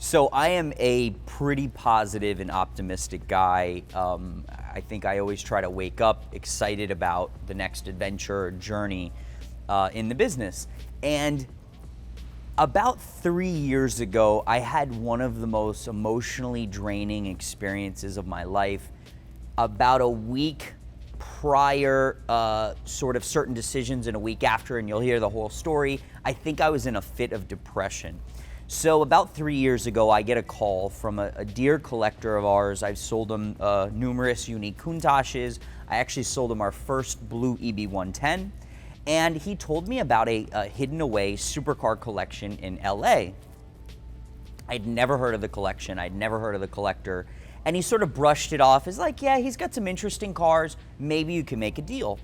So I am a pretty positive and optimistic guy. I think I always try to wake up excited about the next adventure or journey in the business. And about 3 years ago, I had one of the most emotionally draining experiences of my life. About a week prior, sort of certain decisions, and a week after, and you'll hear the whole story, I think I was in a fit of depression. So about 3 years ago, I get a call from a dear collector of ours. I've sold him numerous unique Countachs. I actually sold him our first blue EB110. And he told me about a hidden away Supercar Collection in LA. I'd never heard of the collection. I'd never heard of the collector. And he sort of brushed it off as like, yeah, he's got some interesting cars. Maybe you can make a deal.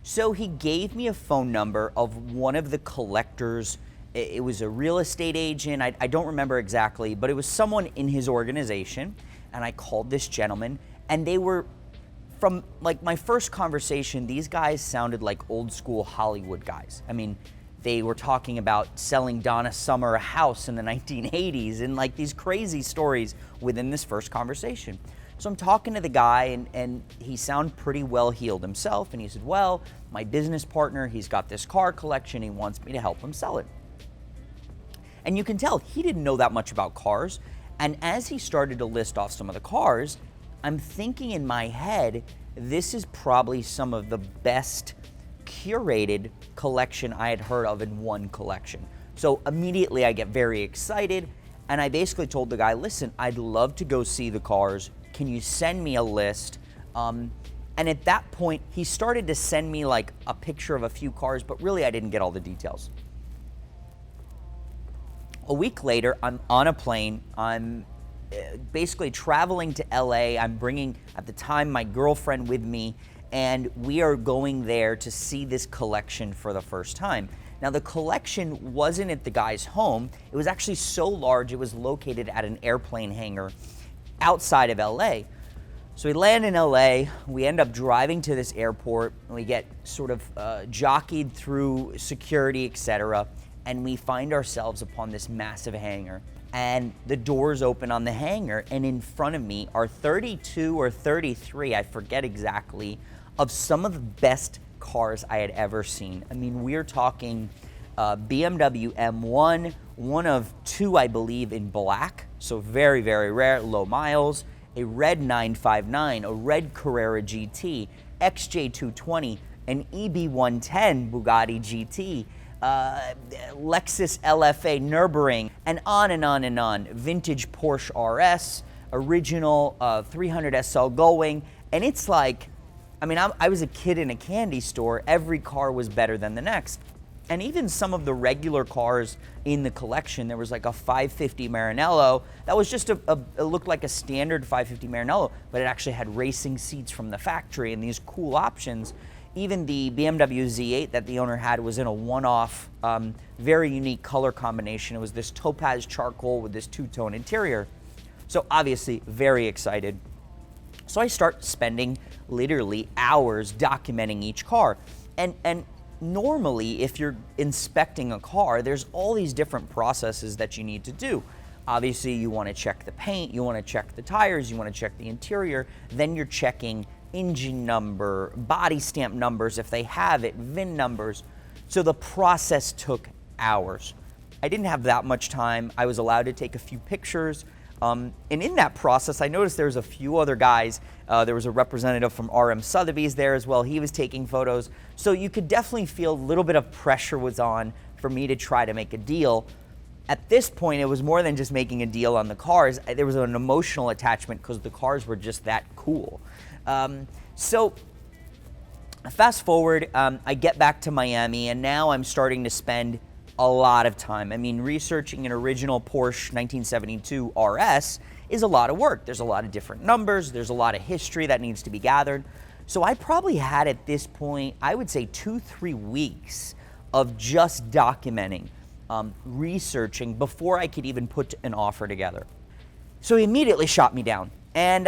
So he gave me a phone number of one of the collectors. It was a real estate agent. I don't remember exactly, but it was someone in his organization. And I called this gentleman, and they were, from like my first conversation, these guys sounded like old school Hollywood guys. I mean, they were talking about selling Donna Summer a house in the 1980s and like these crazy stories within this first conversation. So I'm talking to the guy, and he sounded pretty well heeled himself. And he said, well, my business partner, he's got this car collection. He wants me to help him sell it. And you can tell he didn't know that much about cars. And as he started to list off some of the cars, I'm thinking in my head, this is probably some of the best curated collection I had heard of in one collection. So immediately I get very excited, and I basically told the guy, listen, I'd love to go see the cars. Can you send me a list? And at that point, he started to send me like a picture of a few cars, but really I didn't get all the details. A week later, I'm on a plane. I'm basically traveling to LA. I'm bringing, at the time, my girlfriend with me, and we are going there to see this collection for the first time. Now, the collection wasn't at the guy's home. It was actually so large, it was located at an airplane hangar outside of LA. So we land in LA, we end up driving to this airport, and we get sort of jockeyed through security, etc., and we find ourselves upon this massive hangar. And the doors open on the hangar, and in front of me are 32 or 33, I forget exactly, of some of the best cars I had ever seen. I mean, we're talking BMW M1, one of two, I believe, in black, so very, very rare, low miles, a red 959, a red Carrera GT, XJ220, an EB110 Bugatti GT, Lexus LFA Nürburgring, and on and on and on. Vintage Porsche RS, original 300 SL Gullwing, and it's like, I mean, I was a kid in a candy store. Every car was better than the next. And even some of the regular cars in the collection, there was like a 550 Maranello that was just it looked like a standard 550 Maranello, but it actually had racing seats from the factory and these cool options. Even the BMW Z8 that the owner had was in a one-off, very unique color combination. It was this topaz charcoal with this two-tone interior. So obviously very excited. So I start spending literally hours documenting each car. And normally, if you're inspecting a car, there's all these different processes that you need to do. Obviously, you want to check the paint, you want to check the tires, you want to check the interior, then you're checking engine number, body stamp numbers if they have it, VIN numbers. So the process took hours. I didn't have that much time. I was allowed to take a few pictures. And in that process, I noticed there was a few other guys. There was a representative from RM Sotheby's there as well. He was taking photos. So you could definitely feel a little bit of pressure was on for me to try to make a deal. At this point, it was more than just making a deal on the cars. There was an emotional attachment because the cars were just that cool. So fast forward, I get back to Miami, and now I'm starting to spend a lot of time. I mean, researching an original Porsche 1972 RS is a lot of work. There's a lot of different numbers. There's a lot of history that needs to be gathered. So I probably had at this point, I would say 2-3 weeks of just documenting, researching before I could even put an offer together. So he immediately shot me down. And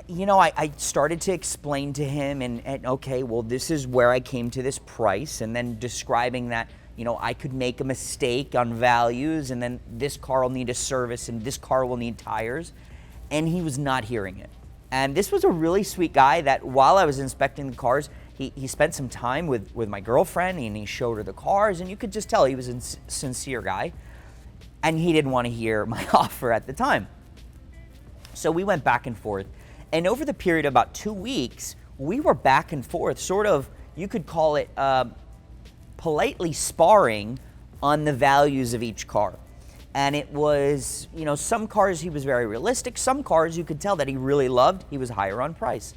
you know, I started to explain to him and okay, well, this is where I came to this price, and then describing that, you know, I could make a mistake on values, and then this car will need a service, and this car will need tires. And he was not hearing it. And this was a really sweet guy that while I was inspecting the cars, he spent some time with my girlfriend, and he showed her the cars, and you could just tell he was a sincere guy. And he didn't want to hear my offer at the time. So we went back and forth. And over the period of about 2 weeks, we were back and forth, sort of, you could call it politely sparring on the values of each car. And it was, you know, some cars he was very realistic, some cars you could tell that he really loved, he was higher on price.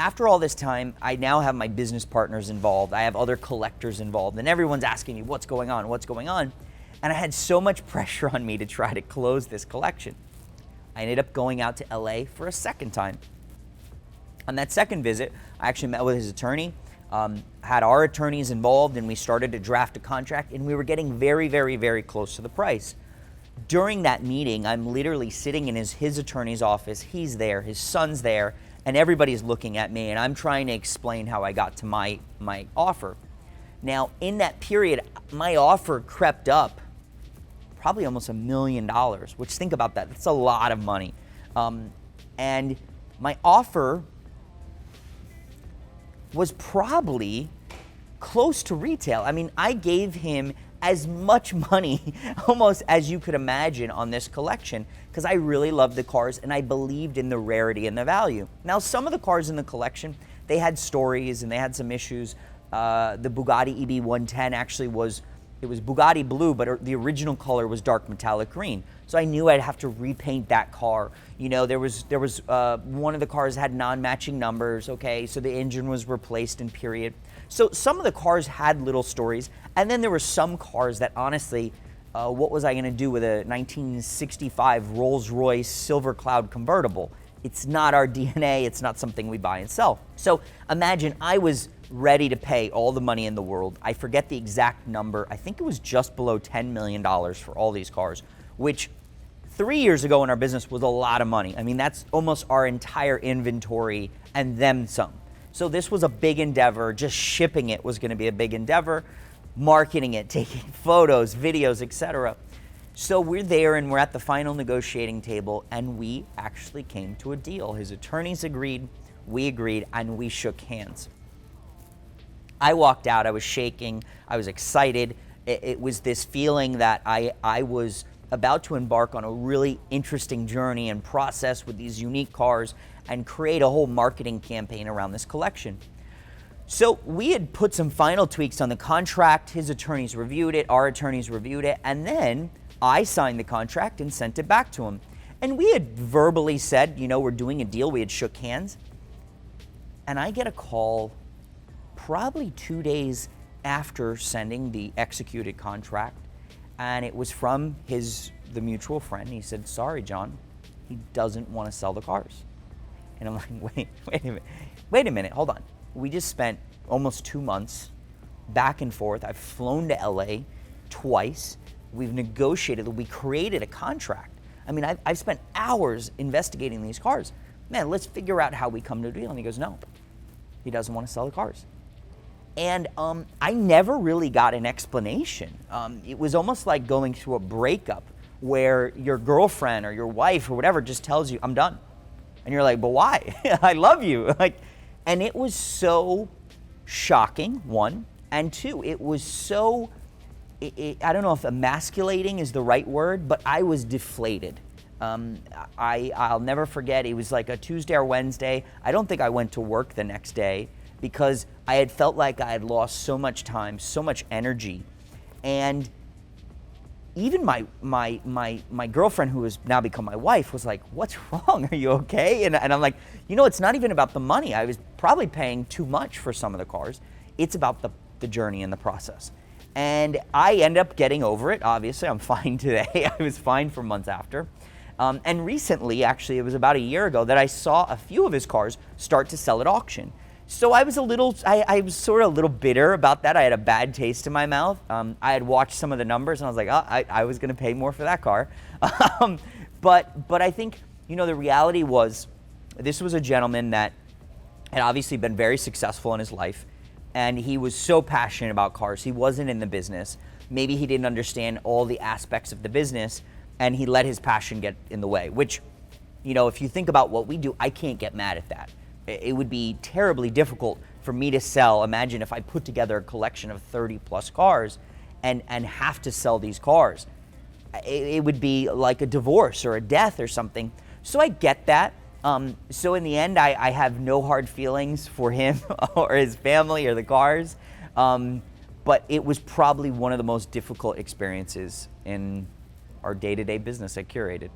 After all this time, I now have my business partners involved, I have other collectors involved, and everyone's asking me, what's going on, what's going on? And I had so much pressure on me to try to close this collection. I ended up going out to LA for a second time. On that second visit, I actually met with his attorney, had our attorneys involved, and we started to draft a contract, and we were getting very, very, very close to the price. During that meeting, I'm literally sitting in his attorney's office. He's there, his son's there, and everybody's looking at me, and I'm trying to explain how I got to my offer. Now, in that period, my offer crept up probably almost $1 million, which, think about that, that's a lot of money. And my offer was probably close to retail. I mean, I gave him as much money almost as you could imagine on this collection because I really loved the cars and I believed in the rarity and the value. Now, some of the cars in the collection, they had stories and they had some issues. The Bugatti EB110 actually was Bugatti blue, but the original color was dark metallic green. So I knew I'd have to repaint that car. You know, there was one of the cars had non-matching numbers, okay, so the engine was replaced in period. So some of the cars had little stories, and then there were some cars that honestly, what was I gonna do with a 1965 Rolls-Royce Silver Cloud convertible? It's not our DNA, it's not something we buy and sell. So imagine I was ready to pay all the money in the world. I forget the exact number. I think it was just below $10 million for all these cars, which 3 years ago in our business was a lot of money. I mean, that's almost our entire inventory and then some. So this was a big endeavor. Just shipping it was going to be a big endeavor. Marketing it, taking photos, videos, etc. So we're there and we're at the final negotiating table and we actually came to a deal. His attorneys agreed, we agreed, and we shook hands. I walked out, I was shaking, I was excited. It was this feeling that I was about to embark on a really interesting journey and process with these unique cars and create a whole marketing campaign around this collection. So we had put some final tweaks on the contract, his attorneys reviewed it, our attorneys reviewed it, and then I signed the contract and sent it back to him. And we had verbally said, you know, we're doing a deal, we had shook hands. And I get a call probably 2 days after sending the executed contract, and it was from the mutual friend. He said, sorry, John, he doesn't want to sell the cars. And I'm like, wait a minute, hold on. We just spent almost 2 months back and forth. I've flown to LA twice. We've negotiated, we created a contract. I mean, I've spent hours investigating these cars. Man, let's figure out how we come to a deal. And he goes, no, he doesn't want to sell the cars. And I never really got an explanation. It was almost like going through a breakup where your girlfriend or your wife or whatever just tells you, I'm done. And you're like, but why? I love you. And it was so shocking, one. And two, it was so, I don't know if emasculating is the right word, but I was deflated. I'll never forget, it was like a Tuesday or Wednesday. I don't think I went to work the next day because I had felt like I had lost so much time, so much energy. And even my girlfriend, who has now become my wife, was like, what's wrong? Are you okay? And I'm like, you know, it's not even about the money. I was probably paying too much for some of the cars. It's about the journey and the process. And I end up getting over it. Obviously, I'm fine today. I was fine for months after. And recently, actually, it was about a year ago that I saw a few of his cars start to sell at auction. So I was I was sort of a little bitter about that. I had a bad taste in my mouth. I had watched some of the numbers and I was like, oh, I was gonna pay more for that car. But I think, you know, the reality was, this was a gentleman that had obviously been very successful in his life, and he was so passionate about cars. He wasn't in the business. Maybe he didn't understand all the aspects of the business, and he let his passion get in the way, which, you know, if you think about what we do, I can't get mad at that. It would be terribly difficult for me to sell. Imagine if I put together a collection of 30 plus cars and have to sell these cars. It would be like a divorce or a death or something. So I get that. So in the end, I have no hard feelings for him or his family or the cars. But it was probably one of the most difficult experiences in our day-to-day business at Curated.